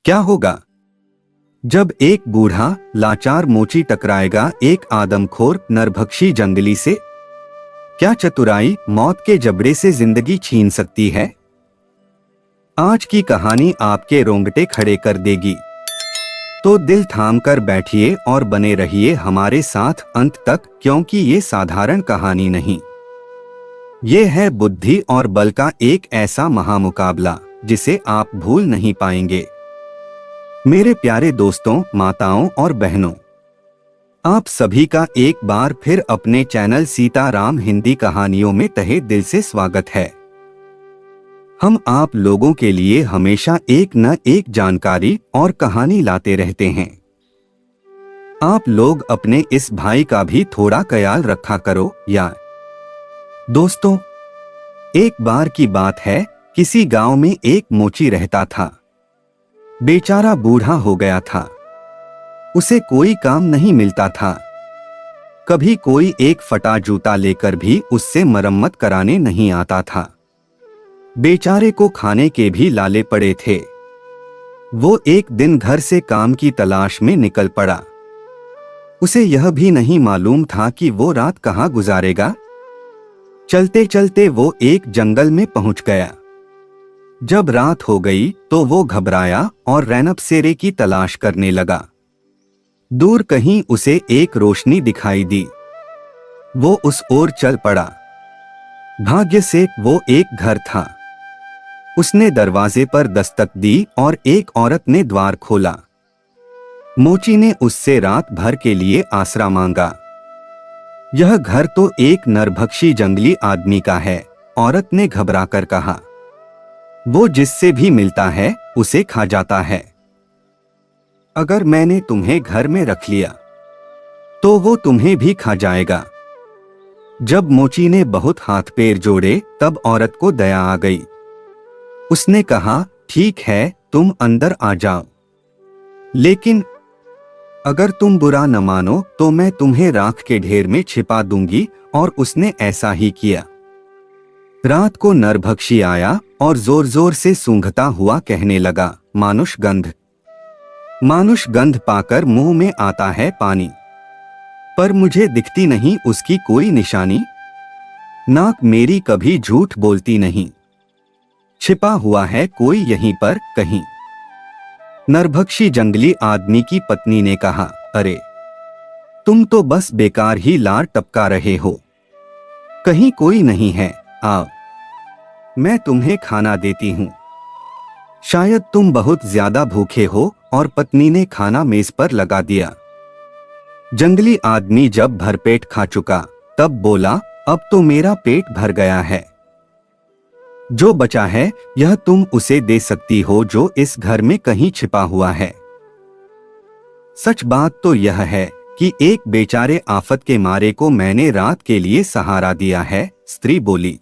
क्या होगा जब एक बूढ़ा लाचार मोची टकराएगा एक आदमखोर नरभक्षी जंगली से? क्या चतुराई मौत के जबड़े से जिंदगी छीन सकती है? आज की कहानी आपके रोंगटे खड़े कर देगी, तो दिल थाम कर बैठिए और बने रहिए हमारे साथ अंत तक, क्योंकि ये साधारण कहानी नहीं, ये है बुद्धि और बल का एक ऐसा महामुकाबला जिसे आप भूल नहीं पाएंगे। मेरे प्यारे दोस्तों, माताओं और बहनों, आप सभी का एक बार फिर अपने चैनल सीताराम हिंदी कहानियों में तहे दिल से स्वागत है। हम आप लोगों के लिए हमेशा एक न एक जानकारी और कहानी लाते रहते हैं। आप लोग अपने इस भाई का भी थोड़ा ख्याल रखा करो यार। दोस्तों, एक बार की बात है, किसी गांव में एक मोची रहता था। बेचारा बूढ़ा हो गया था, उसे कोई काम नहीं मिलता था। कभी कोई एक फटा जूता लेकर भी उससे मरम्मत कराने नहीं आता था। बेचारे को खाने के भी लाले पड़े थे। वो एक दिन घर से काम की तलाश में निकल पड़ा। उसे यह भी नहीं मालूम था कि वो रात कहाँ गुजारेगा। चलते चलते वो एक जंगल में पहुंच गया। जब रात हो गई तो वो घबराया और रैनबसेरे की तलाश करने लगा। दूर कहीं उसे एक रोशनी दिखाई दी। वो उस ओर चल पड़ा। भाग्य से वो एक घर था। उसने दरवाजे पर दस्तक दी और एक औरत ने द्वार खोला। मोची ने उससे रात भर के लिए आसरा मांगा। यह घर तो एक नरभक्षी जंगली आदमी का है, औरत ने घबराकर कहा। वो जिससे भी मिलता है उसे खा जाता है। अगर मैंने तुम्हें घर में रख लिया तो वो तुम्हें भी खा जाएगा। जब मोची ने बहुत हाथ पैर जोड़े तब औरत को दया आ गई। उसने कहा, ठीक है, तुम अंदर आ जाओ, लेकिन अगर तुम बुरा न मानो तो मैं तुम्हें राख के ढेर में छिपा दूंगी। और उसने ऐसा ही किया। रात को नरभक्षी आया और जोर जोर से सूंघता हुआ कहने लगा, मानुष गंध। मानुष गंध पाकर मुंह में आता है पानी, पर मुझे दिखती नहीं उसकी कोई निशानी। नाक मेरी कभी झूठ बोलती नहीं, छिपा हुआ है कोई यहीं पर कहीं। नरभक्षी जंगली आदमी की पत्नी ने कहा, अरे तुम तो बस बेकार ही लार टपका रहे हो, कहीं कोई नहीं है, आओ मैं तुम्हें खाना देती हूँ। शायद तुम बहुत ज्यादा भूखे हो। और पत्नी ने खाना मेज पर लगा दिया। जंगली आदमी जब भरपेट खा चुका तब बोला, अब तो मेरा पेट भर गया है। जो बचा है यह तुम उसे दे सकती हो जो इस घर में कहीं छिपा हुआ है। सच बात तो यह है कि एक बेचारे आफत के मारे को मैंने रात के लिए सहारा दिया है। स्त्री बोली,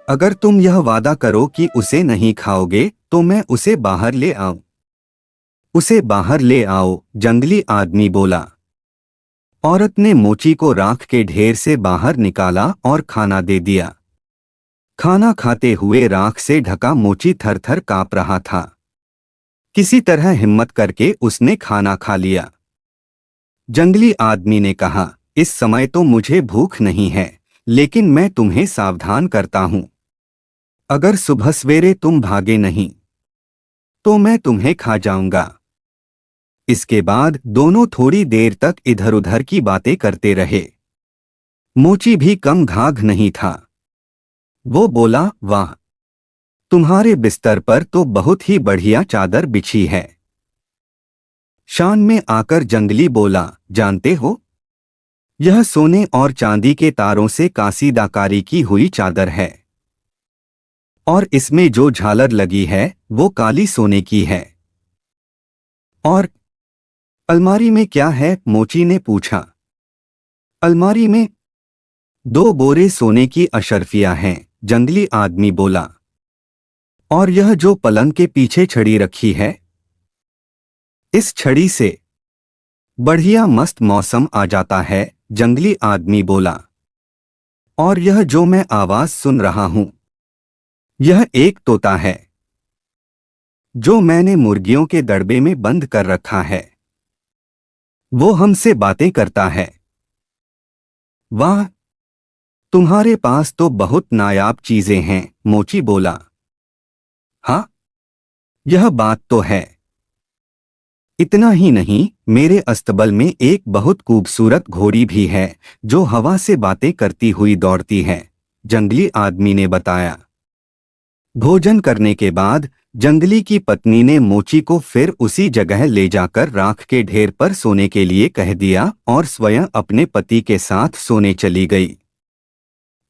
अगर तुम यह वादा करो कि उसे नहीं खाओगे तो मैं उसे बाहर ले आऊं। उसे बाहर ले आओ, जंगली आदमी बोला। औरत ने मोची को राख के ढेर से बाहर निकाला और खाना दे दिया। खाना खाते हुए राख से ढका मोची थर-थर कांप रहा था। किसी तरह हिम्मत करके उसने खाना खा लिया। जंगली आदमी ने कहा, इस समय तो मुझे भूख नहीं है, लेकिन मैं तुम्हें सावधान करता हूं। अगर सुबह सवेरे तुम भागे नहीं तो मैं तुम्हें खा जाऊंगा। इसके बाद दोनों थोड़ी देर तक इधर उधर की बातें करते रहे। मोची भी कम घाघ नहीं था। वो बोला, वाह, तुम्हारे बिस्तर पर तो बहुत ही बढ़िया चादर बिछी है। शान में आकर जंगली बोला, जानते हो, यह सोने और चांदी के तारों से कासीदाकारी की हुई चादर है, और इसमें जो झालर लगी है वो काली सोने की है। और अलमारी में क्या है? मोची ने पूछा। अलमारी में 2 बोरे सोने की अशर्फियां हैं, जंगली आदमी बोला। और यह जो पलंग के पीछे छड़ी रखी है, इस छड़ी से बढ़िया मस्त मौसम आ जाता है, जंगली आदमी बोला। और यह जो मैं आवाज सुन रहा हूं, यह एक तोता है। जो मैंने मुर्गियों के दड़बे में बंद कर रखा है वो हमसे बातें करता है। वाह, तुम्हारे पास तो बहुत नायाब चीजें हैं, मोची बोला। हाँ, यह बात तो है। इतना ही नहीं, मेरे अस्तबल में एक बहुत खूबसूरत घोड़ी भी है जो हवा से बातें करती हुई दौड़ती है, जंगली आदमी ने बताया। भोजन करने के बाद जंगली की पत्नी ने मोची को फिर उसी जगह ले जाकर राख के ढेर पर सोने के लिए कह दिया और स्वयं अपने पति के साथ सोने चली गई।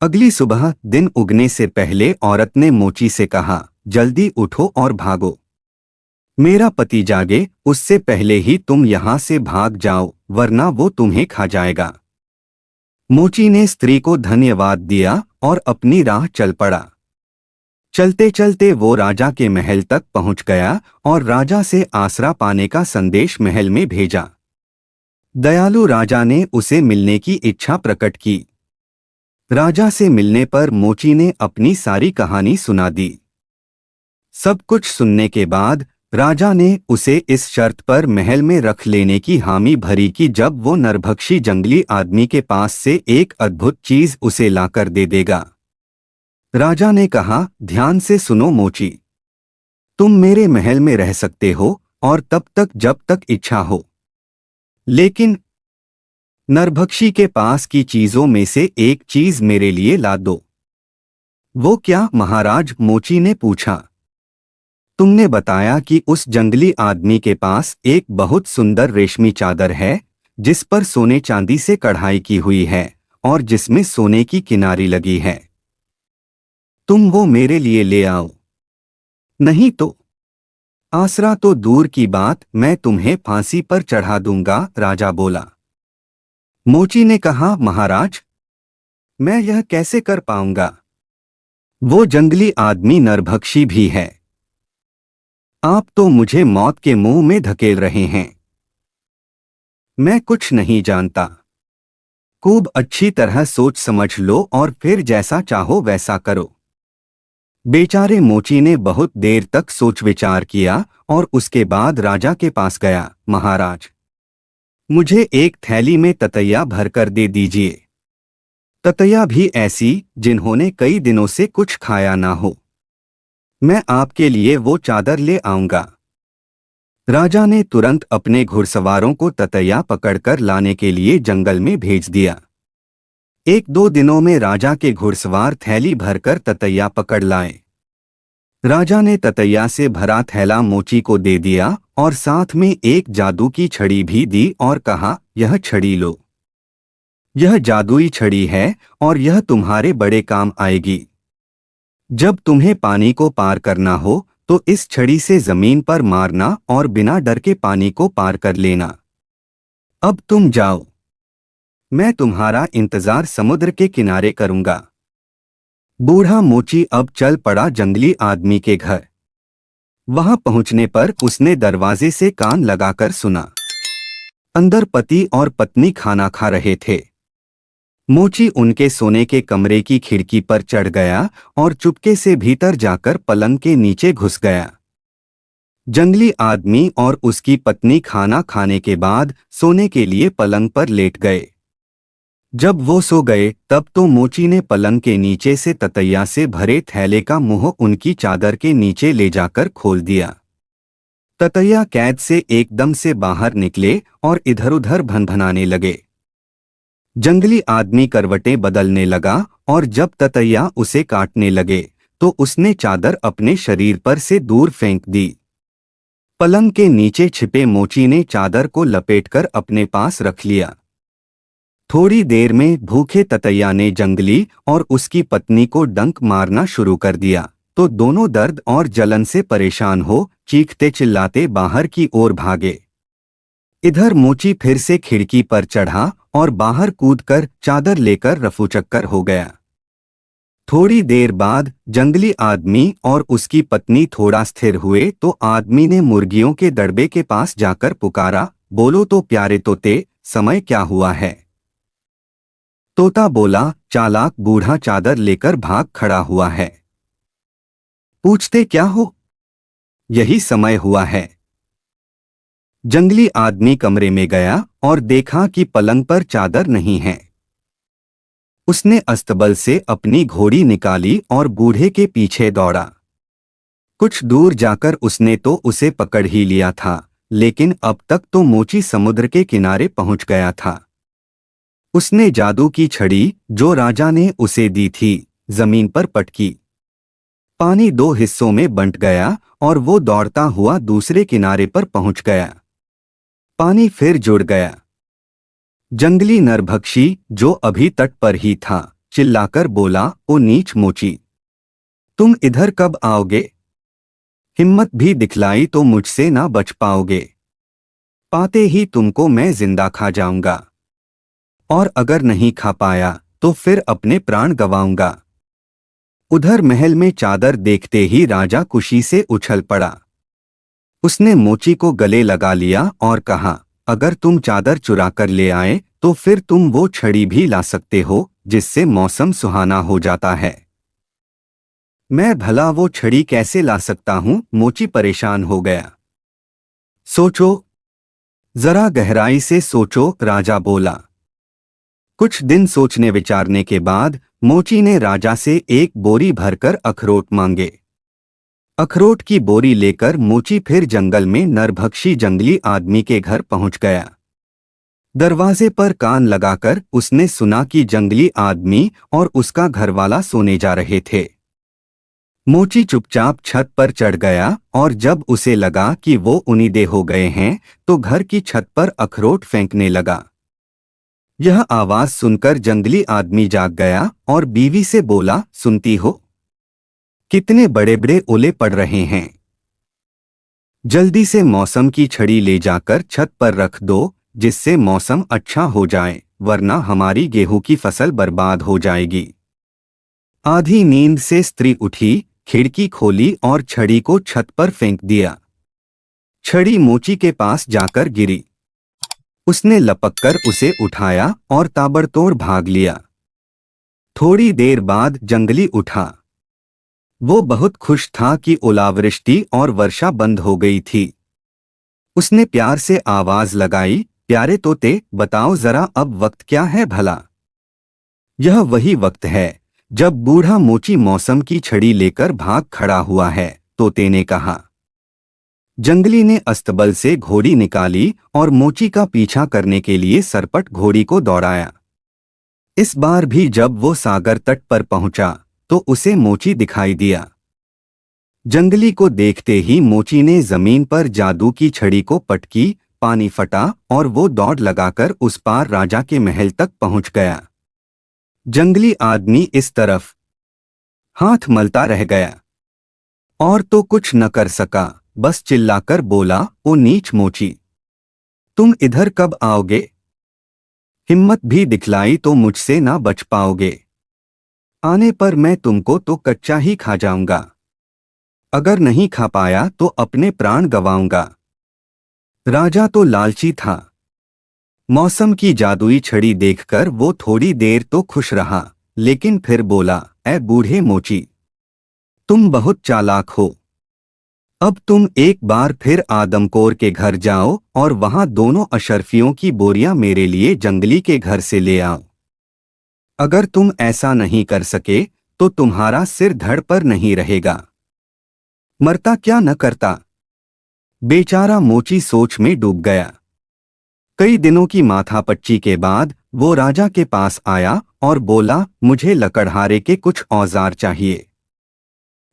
अगली सुबह दिन उगने से पहले औरत ने मोची से कहा, जल्दी उठो और भागो। मेरा पति जागे उससे पहले ही तुम यहाँ से भाग जाओ, वरना वो तुम्हें खा जाएगा। मोची ने स्त्री को धन्यवाद दिया और अपनी राह चल पड़ा। चलते चलते वो राजा के महल तक पहुंच गया और राजा से आसरा पाने का संदेश महल में भेजा। दयालु राजा ने उसे मिलने की इच्छा प्रकट की। राजा से मिलने पर मोची ने अपनी सारी कहानी सुना दी। सब कुछ सुनने के बाद राजा ने उसे इस शर्त पर महल में रख लेने की हामी भरी कि जब वो नरभक्षी जंगली आदमी के पास से एक अद्भुत चीज उसे लाकर दे देगा। राजा ने कहा, ध्यान से सुनो मोची, तुम मेरे महल में रह सकते हो और तब तक जब तक इच्छा हो, लेकिन नरभक्षी के पास की चीजों में से एक चीज मेरे लिए ला दो। वो क्या महाराज, मोची ने पूछा। तुमने बताया कि उस जंगली आदमी के पास एक बहुत सुंदर रेशमी चादर है जिस पर सोने चांदी से कढ़ाई की हुई है और जिसमें सोने की किनारी लगी है। तुम वो मेरे लिए ले आओ, नहीं तो आसरा तो दूर की बात, मैं तुम्हें फांसी पर चढ़ा दूंगा, राजा बोला। मोची ने कहा, महाराज, मैं यह कैसे कर पाऊंगा? वो जंगली आदमी नरभक्षी भी है। आप तो मुझे मौत के मुंह में धकेल रहे हैं। मैं कुछ नहीं जानता। खूब अच्छी तरह सोच समझ लो और फिर जैसा चाहो वैसा करो। बेचारे मोची ने बहुत देर तक सोच विचार किया और उसके बाद राजा के पास गया। महाराज, मुझे एक थैली में ततैया भरकर दे दीजिए। ततैया भी ऐसी जिन्होंने कई दिनों से कुछ खाया ना हो। मैं आपके लिए वो चादर ले आऊंगा। राजा ने तुरंत अपने घुड़सवारों को ततैया पकड़कर लाने के लिए जंगल में भेज दिया। एक दो दिनों में राजा के घुड़सवार थैली भरकर ततैया पकड़ लाए। राजा ने ततैया से भरा थैला मोची को दे दिया और साथ में एक जादू की छड़ी भी दी और कहा, यह छड़ी लो। यह जादुई छड़ी है और यह तुम्हारे बड़े काम आएगी। जब तुम्हें पानी को पार करना हो तो इस छड़ी से जमीन पर मारना और बिना डर के पानी को पार कर लेना। अब तुम जाओ, मैं तुम्हारा इंतजार समुद्र के किनारे करूंगा। बूढ़ा मोची अब चल पड़ा जंगली आदमी के घर। वहां पहुंचने पर उसने दरवाजे से कान लगाकर सुना। अंदर पति और पत्नी खाना खा रहे थे। मोची उनके सोने के कमरे की खिड़की पर चढ़ गया और चुपके से भीतर जाकर पलंग के नीचे घुस गया। जंगली आदमी और उसकी पत्नी खाना खाने के बाद सोने के लिए पलंग पर लेट गए। जब वो सो गए तब तो मोची ने पलंग के नीचे से ततैया से भरे थैले का मुंह उनकी चादर के नीचे ले जाकर खोल दिया। ततैया कैद से एकदम से बाहर निकले और इधर-उधर भनभनाने लगे। जंगली आदमी करवटें बदलने लगा और जब ततैया उसे काटने लगे तो उसने चादर अपने शरीर पर से दूर फेंक दी। पलंग के नीचे छिपे मोची ने चादर को लपेटकर अपने पास रख लिया। थोड़ी देर में भूखे ततैया ने जंगली और उसकी पत्नी को डंक मारना शुरू कर दिया तो दोनों दर्द और जलन से परेशान हो चीखते चिल्लाते बाहर की ओर भागे। इधर मोची फिर से खिड़की पर चढ़ा और बाहर कूदकर चादर लेकर रफूचक्कर हो गया। थोड़ी देर बाद जंगली आदमी और उसकी पत्नी थोड़ा स्थिर हुए तो आदमी ने मुर्गियों के दड़बे के पास जाकर पुकारा, बोलो तो प्यारे तोते, समय क्या हुआ है? तोता बोला, चालाक बूढ़ा चादर लेकर भाग खड़ा हुआ है। पूछते क्या हो? यही समय हुआ है। जंगली आदमी कमरे में गया और देखा कि पलंग पर चादर नहीं है। उसने अस्तबल से अपनी घोड़ी निकाली और बूढ़े के पीछे दौड़ा। कुछ दूर जाकर उसने तो उसे पकड़ ही लिया था, लेकिन अब तक तो मोची समुद्र के किनारे पहुंच गया था। उसने जादू की छड़ी जो राजा ने उसे दी थी, जमीन पर पटकी। पानी दो हिस्सों में बंट गया और वो दौड़ता हुआ दूसरे किनारे पर पहुंच गया। पानी फिर जुड़ गया। जंगली नरभक्षी जो अभी तट पर ही था, चिल्लाकर बोला, ओ नीच मोची, तुम इधर कब आओगे? हिम्मत भी दिखलाई तो मुझसे ना बच पाओगे। पाते ही तुमको मैं जिंदा खा जाऊंगा, और अगर नहीं खा पाया तो फिर अपने प्राण गंवाऊंगा। उधर महल में चादर देखते ही राजा खुशी से उछल पड़ा। उसने मोची को गले लगा लिया और कहा, अगर तुम चादर चुरा कर ले आए तो फिर तुम वो छड़ी भी ला सकते हो जिससे मौसम सुहाना हो जाता है। मैं भला वो छड़ी कैसे ला सकता हूं? मोची परेशान हो गया। सोचो, जरा गहराई से सोचो, राजा बोला। कुछ दिन सोचने विचारने के बाद मोची ने राजा से एक बोरी भरकर अखरोट मांगे। अखरोट की बोरी लेकर मोची फिर जंगल में नरभक्षी जंगली आदमी के घर पहुंच गया। दरवाजे पर कान लगाकर उसने सुना कि जंगली आदमी और उसका घरवाला सोने जा रहे थे। मोची चुपचाप छत पर चढ़ गया और जब उसे लगा कि वो उन्नीदे हो गए हैं तो घर की छत पर अखरोट फेंकने लगा। यह आवाज सुनकर जंगली आदमी जाग गया और बीवी से बोला, सुनती हो? कितने बड़े बड़े ओले पड़ रहे हैं। जल्दी से मौसम की छड़ी ले जाकर छत पर रख दो, जिससे मौसम अच्छा हो जाए, वरना हमारी गेहूं की फसल बर्बाद हो जाएगी। आधी नींद से स्त्री उठी, खिड़की खोली और छड़ी को छत पर फेंक दिया। छड़ी मोची के पास जाकर गिरी। उसने लपककर उसे उठाया और ताबड़तोड़ भाग लिया। थोड़ी देर बाद जंगली उठा। वो बहुत खुश था कि ओलावृष्टि और वर्षा बंद हो गई थी। उसने प्यार से आवाज लगाई, प्यारे तोते, बताओ जरा अब वक्त क्या है भला? यह वही वक्त है जब बूढ़ा मोची मौसम की छड़ी लेकर भाग खड़ा हुआ है, तोते ने कहा। जंगली ने अस्तबल से घोड़ी निकाली और मोची का पीछा करने के लिए सरपट घोड़ी को दौड़ाया। इस बार भी जब वो सागर तट पर पहुंचा तो उसे मोची दिखाई दिया। जंगली को देखते ही मोची ने जमीन पर जादू की छड़ी को पटकी, पानी फटा और वो दौड़ लगाकर उस पार राजा के महल तक पहुंच गया। जंगली आदमी इस तरफ हाथ मलता रह गया और तो कुछ न कर सका, बस चिल्लाकर बोला, ओ नीच मोची, तुम इधर कब आओगे? हिम्मत भी दिखलाई तो मुझसे ना बच पाओगे। आने पर मैं तुमको तो कच्चा ही खा जाऊंगा, अगर नहीं खा पाया तो अपने प्राण गंवाऊंगा। राजा तो लालची था। मौसम की जादुई छड़ी देखकर वो थोड़ी देर तो खुश रहा, लेकिन फिर बोला, ऐ बूढ़े मोची, तुम बहुत चालाक हो। अब तुम एक बार फिर आदमखोर के घर जाओ और वहां दोनों अशर्फियों की बोरियां मेरे लिए जंगली के घर से ले आओ। अगर तुम ऐसा नहीं कर सके तो तुम्हारा सिर धड़ पर नहीं रहेगा। मरता क्या न करता। बेचारा मोची सोच में डूब गया। कई दिनों की माथापच्ची के बाद वो राजा के पास आया और बोला, मुझे लकड़हारे के कुछ औजार चाहिए।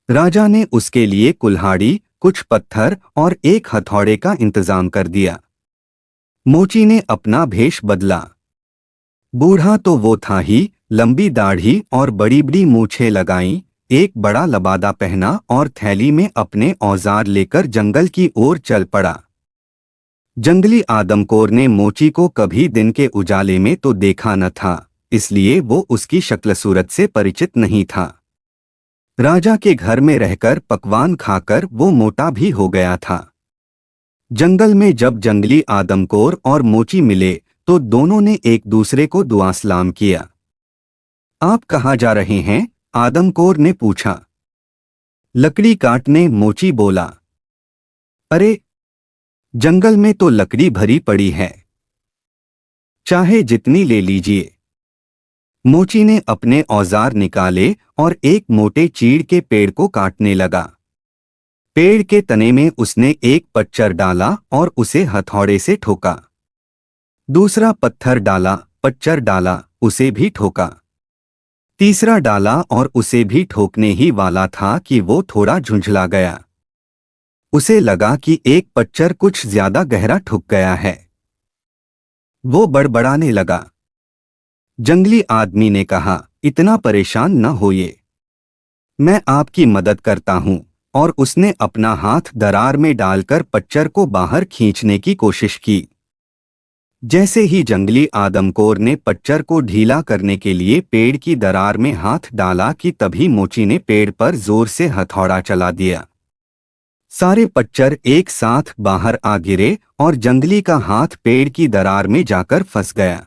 राजा ने उसके लिए कुल्हाड़ी, कुछ पत्थर और एक हथौड़े का इंतजाम कर दिया। मोची ने अपना भेष बदला। बूढ़ा तो वो था ही, लंबी दाढ़ी और बड़ी बड़ी मूछें लगाई, एक बड़ा लबादा पहना और थैली में अपने औजार लेकर जंगल की ओर चल पड़ा। जंगली आदमखोर ने मोची को कभी दिन के उजाले में तो देखा न था, इसलिए वो उसकी शक्ल सूरत से परिचित नहीं था। राजा के घर में रहकर पकवान खाकर वो मोटा भी हो गया था। जंगल में जब जंगली आदमखोर और मोची मिले तो दोनों ने एक दूसरे को दुआ सलाम किया। आप कहाँ जा रहे हैं? आदमखोर ने पूछा। लकड़ी काटने, मोची बोला। अरे, जंगल में तो लकड़ी भरी पड़ी है, चाहे जितनी ले लीजिए। मोची ने अपने औजार निकाले और एक मोटे चीड़ के पेड़ को काटने लगा। पेड़ के तने में उसने एक पच्चर डाला और उसे हथौड़े से ठोका। दूसरा पत्थर डाला, पच्चर डाला, उसे भी ठोका। तीसरा डाला और उसे भी ठोकने ही वाला था कि वो थोड़ा झुंझला गया। उसे लगा कि एक पच्चर कुछ ज्यादा गहरा ठुक गया है। वो बड़बड़ाने लगा। जंगली आदमी ने कहा, इतना परेशान न होइए, मैं आपकी मदद करता हूं। और उसने अपना हाथ दरार में डालकर पच्चर को बाहर खींचने की कोशिश की। जैसे ही जंगली आदमखोर ने पच्चर को ढीला करने के लिए पेड़ की दरार में हाथ डाला कि तभी मोची ने पेड़ पर जोर से हथौड़ा चला दिया। सारे पच्चर एक साथ बाहर आ गिरे और जंगली का हाथ पेड़ की दरार में जाकर फंस गया।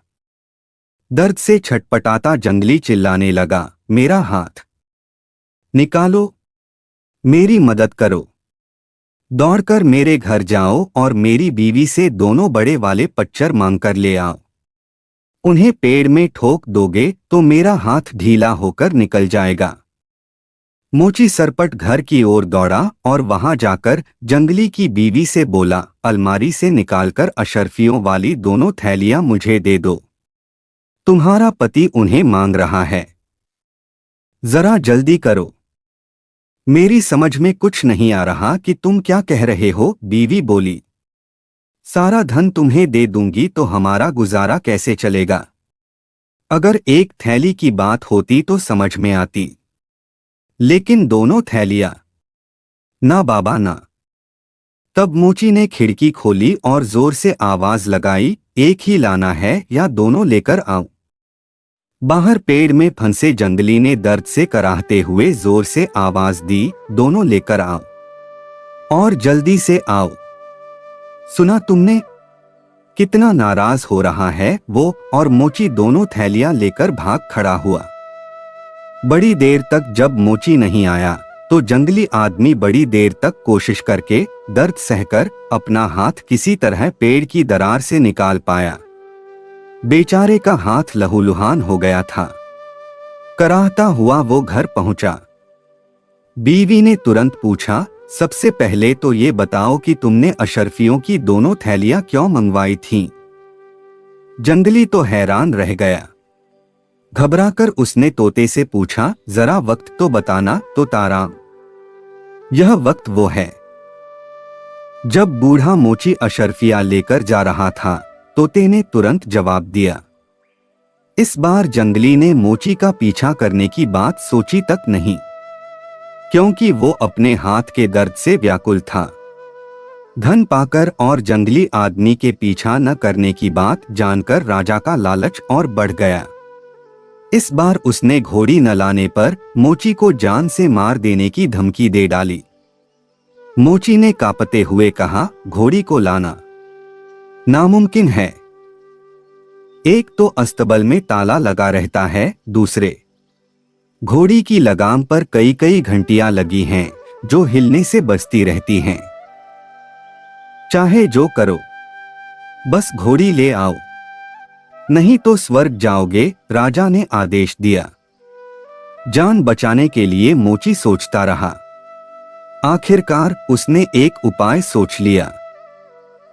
दर्द से छटपटाता जंगली चिल्लाने लगा, मेरा हाथ निकालो, मेरी मदद करो। दौड़कर मेरे घर जाओ और मेरी बीवी से दोनों बड़े वाले पच्चर मांगकर ले आओ। उन्हें पेड़ में ठोक दोगे तो मेरा हाथ ढीला होकर निकल जाएगा। मोची सरपट घर की ओर दौड़ा और वहां जाकर जंगली की बीवी से बोला, अलमारी से निकालकर अशर्फियों वाली दोनों थैलियां मुझे दे दो, तुम्हारा पति उन्हें मांग रहा है, जरा जल्दी करो। मेरी समझ में कुछ नहीं आ रहा कि तुम क्या कह रहे हो, बीवी बोली। सारा धन तुम्हें दे दूंगी तो हमारा गुजारा कैसे चलेगा? अगर एक थैली की बात होती तो समझ में आती, लेकिन दोनों थैलियां, ना बाबा ना। तब मोची ने खिड़की खोली और जोर से आवाज लगाई, एक ही लाना है या दोनों लेकर आओ? बाहर पेड़ में फंसे जंगली ने दर्द से कराहते हुए जोर से आवाज दी, दोनों लेकर आओ और जल्दी से आओ। सुना तुमने? कितना नाराज हो रहा है वो। और मोची दोनों थैलियां लेकर भाग खड़ा हुआ। बड़ी देर तक जब मोची नहीं आया तो जंगली आदमी बड़ी देर तक कोशिश करके दर्द सहकर अपना हाथ किसी तरह पेड़ की दरार से निकाल पाया। बेचारे का हाथ लहूलुहान हो गया था। कराहता हुआ वो घर पहुंचा। बीवी ने तुरंत पूछा, सबसे पहले तो ये बताओ कि तुमने अशर्फियों की दोनों थैलियां क्यों मंगवाई थीं? जंगली तो हैरान रह गया। घबराकर उसने तोते से पूछा, जरा वक्त तो बताना तो तारा। यह वक्त वो है जब बूढ़ा मोची अशर्फिया लेकर जा रहा था। तोते ने तुरंत जवाब दिया। इस बार जंगली ने मोची का पीछा करने की बात सोची तक नहीं, क्योंकि वो अपने हाथ के दर्द से व्याकुल था। धन पाकर और जंगली आदमी के पीछा न करने की बात जानकर राजा का लालच और बढ़ गया। इस बार उसने घोड़ी न लाने पर मोची को जान से मार देने की धमकी दे डाली। मोची ने कांपते हुए कहा, घोड़ी को लाना नामुमकिन है। एक तो अस्तबल में ताला लगा रहता है, दूसरे घोड़ी की लगाम पर कई कई घंटियां लगी हैं जो हिलने से बजती रहती हैं। चाहे जो करो, बस घोड़ी ले आओ, नहीं तो स्वर्ग जाओगे, राजा ने आदेश दिया। जान बचाने के लिए मोची सोचता रहा। आखिरकार उसने एक उपाय सोच लिया।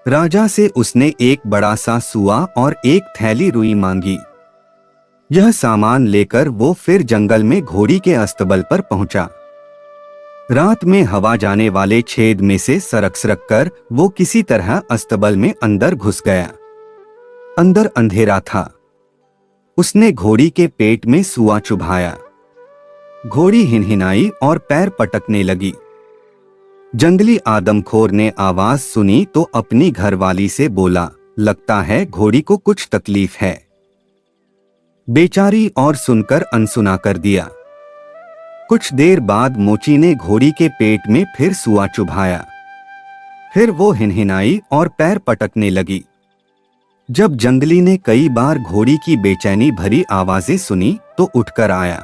राजा से उसने एक बड़ा सा सुआ और एक थैली रुई मांगी। यह सामान लेकर वो फिर जंगल में घोड़ी के अस्तबल पर पहुंचा। रात में हवा जाने वाले छेद में से सरक सरक कर वो किसी तरह अस्तबल में अंदर घुस गया। अंदर अंधेरा था। उसने घोड़ी के पेट में सुआ चुभाया। घोड़ी हिनहिनाई और पैर पटकने लगी। जंगली आदमखोर ने आवाज सुनी तो अपनी घरवाली से बोला, लगता है घोड़ी को कुछ तकलीफ है। बेचारी और सुनकर अनसुना कर दिया। कुछ देर बाद मोची ने घोड़ी के पेट में फिर सुआ चुभाया। फिर वो हिनहिनाई और पैर पटकने लगी। जब जंगली ने कई बार घोड़ी की बेचैनी भरी आवाजें सुनी तो उठकर आया।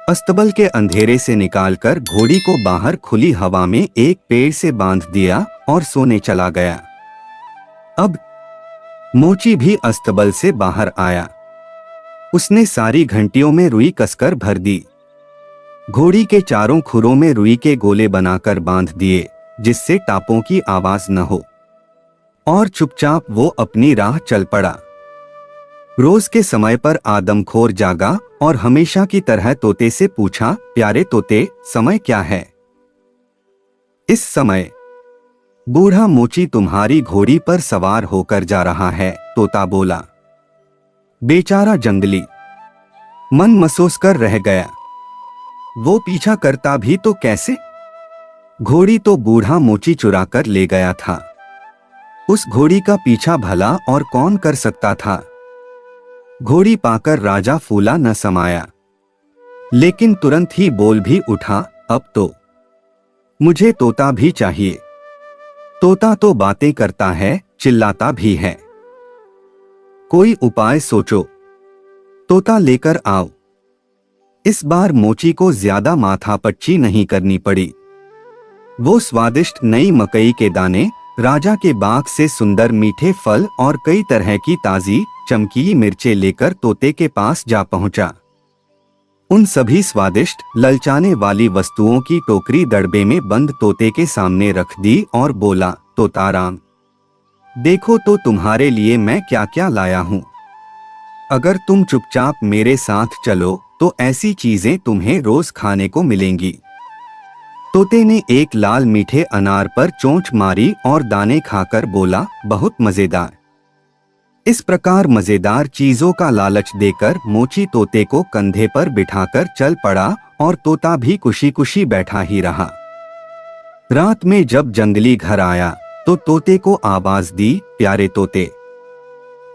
अस्तबल के अंधेरे से निकालकर घोड़ी को बाहर खुली हवा में एक पेड़ से बांध दिया और सोने चला गया। अब मोची भी अस्तबल से बाहर आया। उसने सारी घंटियों में रुई कसकर भर दी। घोड़ी के चारों खुरों में रुई के गोले बनाकर बांध दिए, जिससे टापों की आवाज न हो, और चुपचाप वो अपनी राह चल पड़ा। रोज के समय पर आदमखोर जागा और हमेशा की तरह तोते से पूछा, प्यारे तोते, समय क्या है? इस समय बूढ़ा मोची तुम्हारी घोड़ी पर सवार होकर जा रहा है, तोता बोला। बेचारा जंगली मन मसोस कर रह गया। वो पीछा करता भी तो कैसे? घोड़ी तो बूढ़ा मोची चुरा कर ले गया था। उस घोड़ी का पीछा भला और कौन कर सकता था? घोड़ी पाकर राजा फूला न समाया, लेकिन तुरंत ही बोल भी उठा, अब तो मुझे तोता भी चाहिए। तोता तो बातें करता है, चिल्लाता भी है। कोई उपाय सोचो, तोता लेकर आओ। इस बार मोची को ज्यादा माथापच्ची नहीं करनी पड़ी। वो स्वादिष्ट नई मकई के दाने, राजा के बाग से सुंदर मीठे फल और कई तरह की ताजी चमकीली मिर्चें लेकर तोते के पास जा पहुंचा। उन सभी स्वादिष्ट ललचाने वाली वस्तुओं की टोकरी दड़बे में बंद तोते के सामने रख दी और बोला, तोताराम, देखो तो तुम्हारे लिए मैं क्या क्या लाया हूं। अगर तुम चुपचाप मेरे साथ चलो तो ऐसी चीजें तुम्हें रोज खाने को मिलेंगी। तोते ने एक लाल मीठे अनार पर चोंच मारी और दाने खाकर बोला, बहुत मजेदार। इस प्रकार मजेदार चीजों का लालच देकर मोची तोते को कंधे पर बिठाकर चल पड़ा और तोता भी खुशी खुशी बैठा ही रहा। रात में जब जंगली घर आया तो तोते को आवाज दी, प्यारे तोते,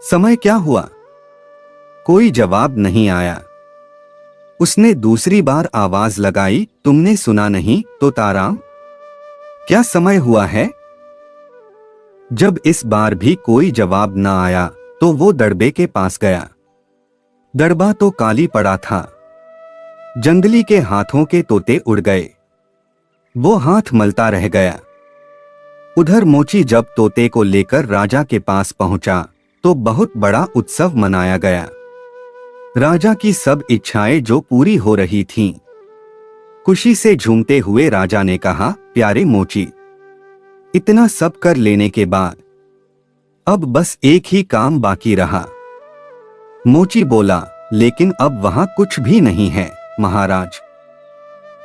समय क्या हुआ? कोई जवाब नहीं आया। उसने दूसरी बार आवाज लगाई, तुमने सुना नहीं तोताराम? क्या समय हुआ है? जब इस बार भी कोई जवाब न आया तो वो दड़बे के पास गया। दड़बा तो काली पड़ा था। जंगली के हाथों के तोते उड़ गए। वो हाथ मलता रह गया। उधर मोची जब तोते को लेकर राजा के पास पहुंचा तो बहुत बड़ा उत्सव मनाया गया। राजा की सब इच्छाएं जो पूरी हो रही थीं। खुशी से झूमते हुए राजा ने कहा, प्यारे मोची, इतना सब कर लेने के बाद अब बस एक ही काम बाकी रहा। मोची बोला, लेकिन अब वहां कुछ भी नहीं है महाराज।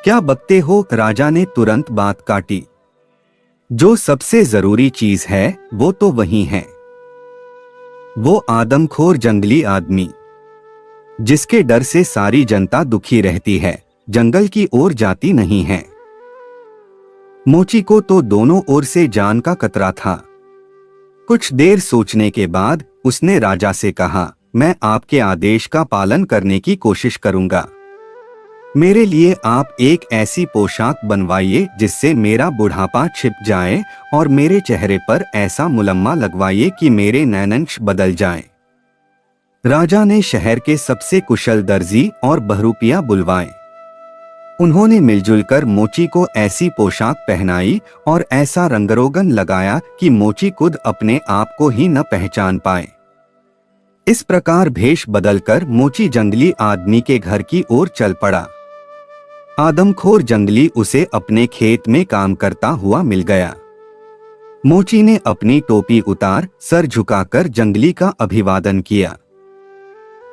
क्या बकते हो? राजा ने तुरंत बात काटी। जो सबसे जरूरी चीज है वो तो वही है। वो आदमखोर जंगली आदमी जिसके डर से सारी जनता दुखी रहती है, जंगल की ओर जाती नहीं है। मोची को तो दोनों ओर से जान का खतरा था। कुछ देर सोचने के बाद उसने राजा से कहा, मैं आपके आदेश का पालन करने की कोशिश करूंगा। मेरे लिए आप एक ऐसी पोशाक बनवाइए जिससे मेरा बुढ़ापा छिप जाए और मेरे चेहरे पर ऐसा मुलम्मा लगवाइए कि मेरे नैनंश बदल जाएं। राजा ने शहर के सबसे कुशल दर्जी और बहरूपिया बुलवाए। उन्होंने मिलजुल कर मोची को ऐसी पोशाक पहनाई और ऐसा रंगरोगन लगाया कि मोची खुद अपने आप को ही न पहचान पाए। इस प्रकार भेष बदलकर मोची जंगली आदमी के घर की ओर चल पड़ा। आदमखोर जंगली उसे अपने खेत में काम करता हुआ मिल गया। मोची ने अपनी टोपी उतार सर झुकाकर जंगली का अभिवादन किया।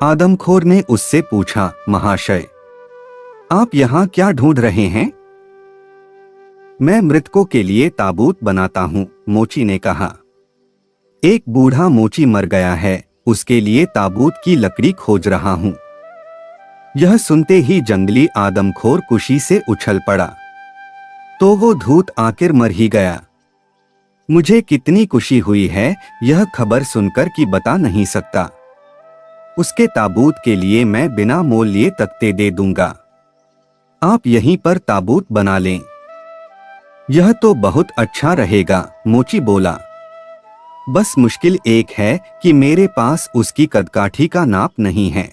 आदमखोर ने उससे पूछा, महाशय, आप यहाँ क्या ढूंढ रहे हैं? मैं मृतकों के लिए ताबूत बनाता हूँ, मोची ने कहा। एक बूढ़ा मोची मर गया है, उसके लिए ताबूत की लकड़ी खोज रहा हूँ। यह सुनते ही जंगली आदमखोर खुशी से उछल पड़ा। तो वो धूत आखिर मर ही गया। मुझे कितनी खुशी हुई है यह खबर सुनकर कि बता नहीं सकता। उसके ताबूत के लिए मैं बिना मोल लिए तख्ते दे दूंगा। आप यहीं पर ताबूत बना लें। यह तो बहुत अच्छा रहेगा, मोची बोला। बस मुश्किल एक है कि मेरे पास उसकी कदकाठी का नाप नहीं है।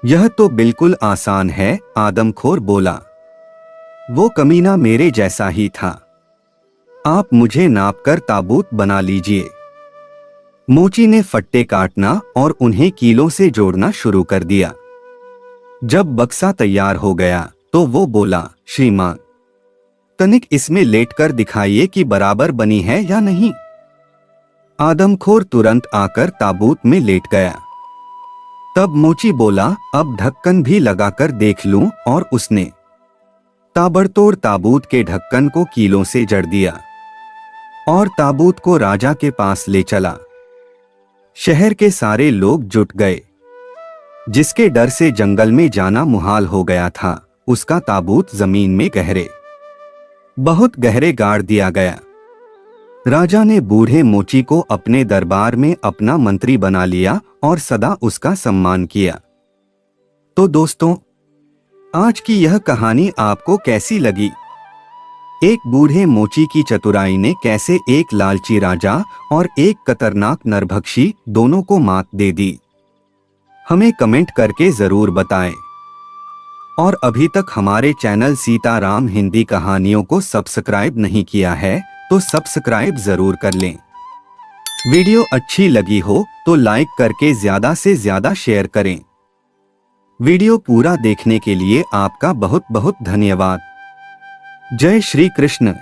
यह तो बिल्कुल आसान है, आदमखोर बोला। वो कमीना मेरे जैसा ही था। आप मुझे नापकर ताबूत बना लीजिए। मोची ने फट्टे काटना और उन्हें कीलों से जोड़ना शुरू कर दिया। जब बक्सा तैयार हो गया तो वो बोला, श्रीमान, तनिक इसमें लेटकर दिखाइए कि बराबर बनी है या नहीं। आदमखोर तुरंत आकर ताबूत में लेट गया। तब मोची बोला, अब ढक्कन भी लगाकर देख लूं, और उसने ताबड़तोड़ ताबूत के ढक्कन को कीलों से जड़ दिया और ताबूत को राजा के पास ले चला। शहर के सारे लोग जुट गए। जिसके डर से जंगल में जाना मुहाल हो गया था, उसका ताबूत जमीन में बहुत गहरे गाड़ दिया गया। राजा ने बूढ़े मोची को अपने दरबार में अपना मंत्री बना लिया और सदा उसका सम्मान किया। तो दोस्तों, आज की यह कहानी आपको कैसी लगी? एक बूढ़े मोची की चतुराई ने कैसे एक लालची राजा और एक खतरनाक नरभक्षी दोनों को मात दे दी? हमें कमेंट करके जरूर बताएं। और अभी तक हमारे चैनल सीताराम हिंदी कहानियों को सब्सक्राइब नहीं किया है तो सब्सक्राइब जरूर कर लें। वीडियो अच्छी लगी हो तो लाइक करके ज्यादा से ज्यादा शेयर करें। वीडियो पूरा देखने के लिए आपका बहुत बहुत धन्यवाद। जय श्री कृष्ण।